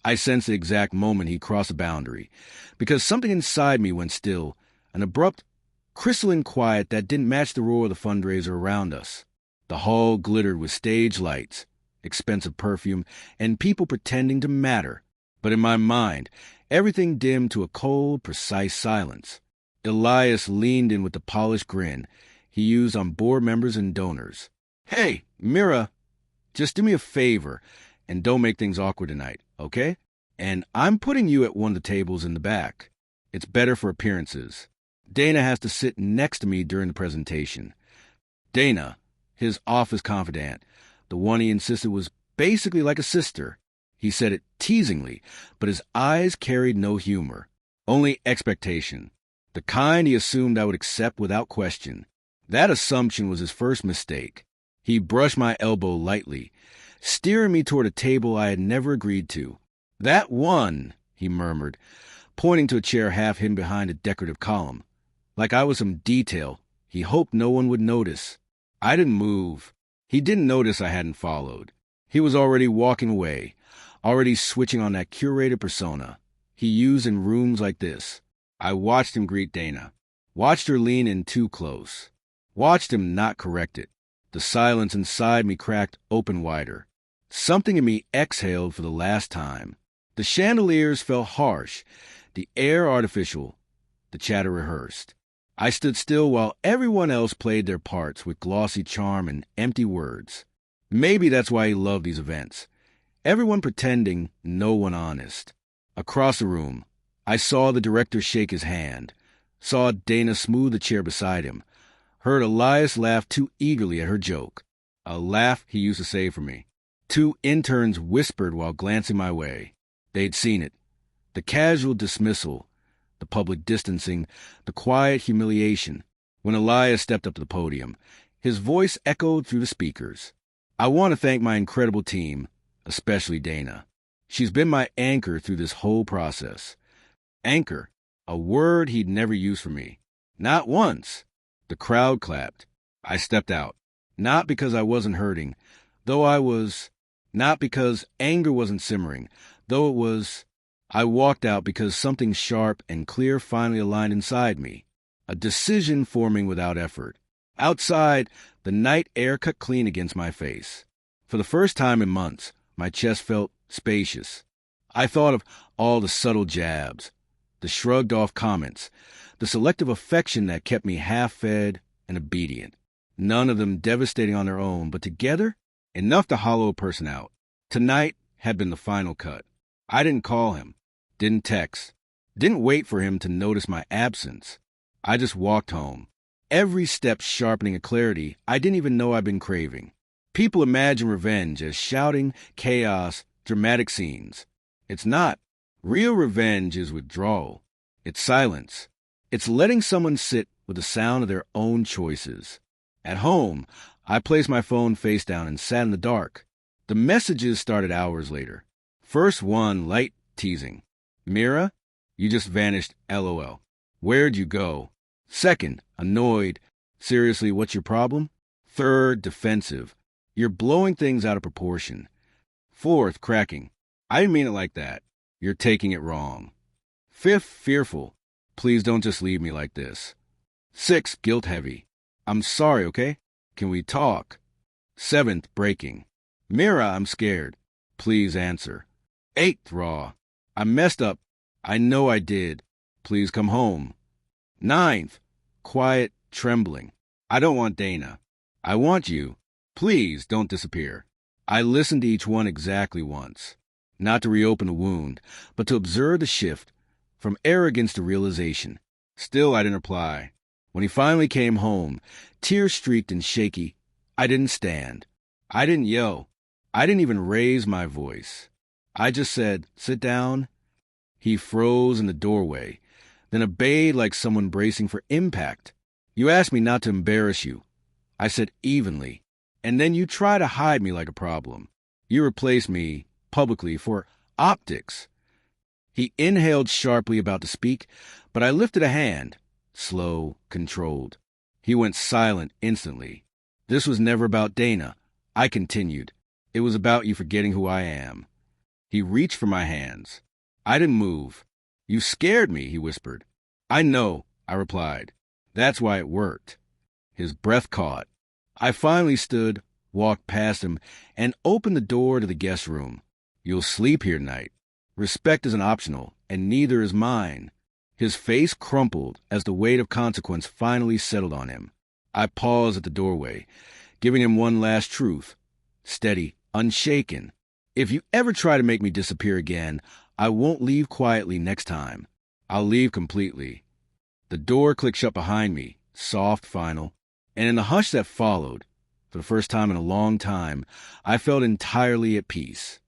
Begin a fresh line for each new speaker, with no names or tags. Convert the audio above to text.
I sensed the exact moment he crossed a boundary, because something inside me went still, an abrupt, crystalline quiet that didn't match the roar of the fundraiser around us. The hall glittered with stage lights, expensive perfume, and people pretending to matter. But in my mind, everything dimmed to a cold, precise silence. Elias leaned in with the polished grin he used on board members and donors. "Hey, Mira, just do me a favor and don't make things awkward tonight, okay? And I'm putting you at one of the tables in the back. It's better for appearances. Dana has to sit next to me during the presentation." Dana, his office confidant, the one he insisted was basically like a sister. He said it teasingly, but his eyes carried no humor, only expectation, the kind he assumed I would accept without question. That assumption was his first mistake. He brushed my elbow lightly, steering me toward a table I had never agreed to. "That one," he murmured, pointing to a chair half hidden behind a decorative column. Like I was some detail he hoped no one would notice. I didn't move. He didn't notice I hadn't followed. He was already walking away, already switching on that curated persona he used in rooms like this. I watched him greet Dana, watched her lean in too close, watched him not correct it. The silence inside me cracked open wider. Something in me exhaled for the last time. The chandeliers felt harsh, the air artificial, the chatter rehearsed. I stood still while everyone else played their parts with glossy charm and empty words. Maybe that's why he loved these events. Everyone pretending, no one honest. Across the room, I saw the director shake his hand, saw Dana smooth the chair beside him, heard Elias laugh too eagerly at her joke, a laugh he used to save for me. 2 interns whispered while glancing my way. They'd seen it. The casual dismissal, the public distancing, the quiet humiliation. When Elias stepped up to the podium, his voice echoed through the speakers. "I want to thank my incredible team, especially Dana. She's been my anchor through this whole process." Anchor, a word he'd never used for me. Not once. The crowd clapped. I stepped out. Not because I wasn't hurting, though I was. Not because anger wasn't simmering, though it was. I walked out because something sharp and clear finally aligned inside me. A decision forming without effort. Outside, the night air cut clean against my face. For the first time in months, my chest felt spacious. I thought of all the subtle jabs, the shrugged-off comments, the selective affection that kept me half-fed and obedient. None of them devastating on their own, but together, enough to hollow a person out. Tonight had been the final cut. I didn't call him, didn't text, didn't wait for him to notice my absence. I just walked home, every step sharpening a clarity I didn't even know I'd been craving. People imagine revenge as shouting, chaos, dramatic scenes. It's not. Real revenge is withdrawal. It's silence. It's letting someone sit with the sound of their own choices. At home, I placed my phone face down and sat in the dark. The messages started hours later. First one, light teasing. "Mira, you just vanished, LOL. Where'd you go?" Second, annoyed. "Seriously, what's your problem?" Third, defensive. "You're blowing things out of proportion." Fourth, cracking. "I didn't mean it like that. You're taking it wrong." Fifth, fearful. "Please don't just leave me like this." Sixth, guilt-heavy. "I'm sorry, okay? Can we talk?" Seventh, breaking. "Mira, I'm scared. Please answer." Eighth, raw. "I messed up. I know I did. Please come home." Ninth, quiet, trembling. "I don't want Dana. I want you. Please don't disappear." I listened to each one exactly once, not to reopen the wound, but to observe the shift from arrogance to realization. Still, I didn't reply. When he finally came home, tear-streaked and shaky, I didn't stand. I didn't yell. I didn't even raise my voice. I just said, "Sit down." He froze in the doorway, then obeyed like someone bracing for impact. "You asked me not to embarrass you," I said evenly, "and then you try to hide me like a problem. You replace me, publicly, for optics." He inhaled sharply about to speak, but I lifted a hand, slow, controlled. He went silent instantly. "This was never about Dana," I continued. "It was about you forgetting who I am." He reached for my hands. I didn't move. "You scared me," he whispered. "I know," I replied. "That's why it worked." His breath caught. I finally stood, walked past him, and opened the door to the guest room. "You'll sleep here tonight. Respect isn't optional, and neither is mine." His face crumpled as the weight of consequence finally settled on him. I paused at the doorway, giving him one last truth. Steady, unshaken. "If you ever try to make me disappear again, I won't leave quietly next time. I'll leave completely." The door clicked shut behind me, soft, final, and in the hush that followed, for the first time in a long time, I felt entirely at peace.